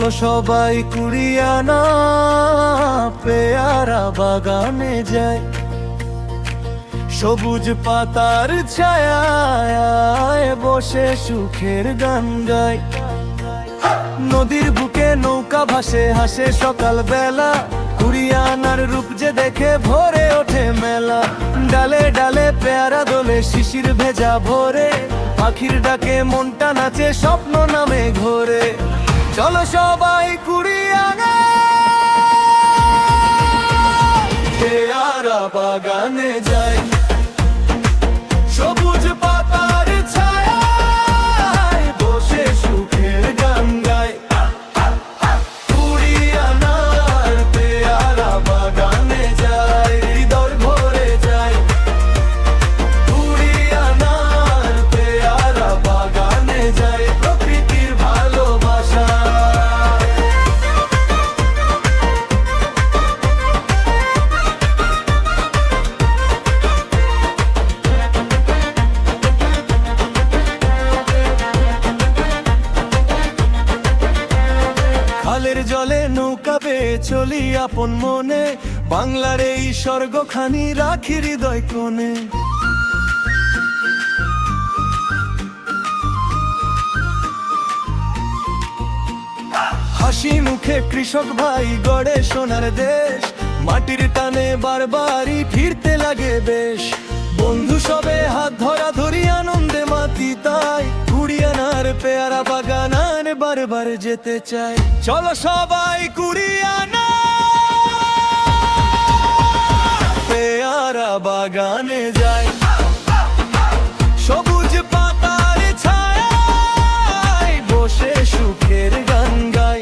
চলো সবাই কুড়িয়ানা পেয়ারা বাগানে যাই, সবুজ পাতার ছায়ায় বসে সুখের গান গাই। নদীর বুকে নৌকা ভাসে হাসে সকাল বেলা, কুড়িয়ানার রূপ যে দেখে ভরে ওঠে মেলা। ডালে ডালে পেয়ারা দোলে শিশির ভেজা ভোরে, পাখির ডাকে মনটা নাচে স্বপ্ন নামে ঘোরে। চলো সবাই কুড়িয়ানা পেয়ারা বাগানে যাই, সবুজ পাতার ছায়ায় বসে সুখের গান গাই। কুড়িয়ানার পেয়ারা বাগানে যাই, হৃদয় ভরে যায়। কুড়িয়ানার পেয়ারা বাগানে যাই, প্রকৃতির ভালোবাসা। খালের জলে নৌকা বেয়ে চলি আপন মনে, বাংলার এই স্বর্গখানি রাখি হৃদয় কোণে। হাসি মুখে কৃষক ভাই গড়ে সোনার দেশ, মাটির টানে বারবারই ফিরতে লাগে বেশ। বন্ধু সবে হাত ধরা ধরি আনন্দে মাতি তাই, কুড়িয়ানার পেয়ারা বাগান আর বারবার যেতে চাই। চলো সবাই কুড়িয়ানা পেয়ারা বাগানে যাই, সবুজ পাতার ছায়ায় বসে সুখের গান গাই।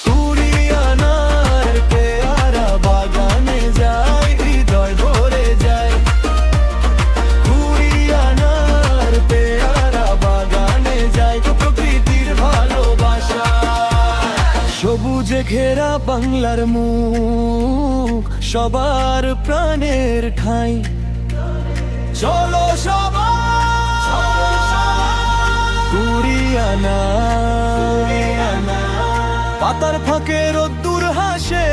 কুড়িয়ানার পেয়ারা বাগানে যাই, হৃদয় ভরে যায়। কুড়িয়ানার পেয়ারা বাগানে যাই, প্রকৃতির ভালোবাসা। সবুজে ঘেরা বাংলার মুখ, সবার প্রাণের ঠাঁই। চলো সবাই কুড়িয়ানা, পাতার ফাঁকে রোদ্দুর হাসে,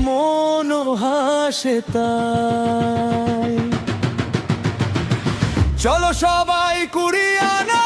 মনও হাসে তাই। চলো সবাই কুড়িয়ানা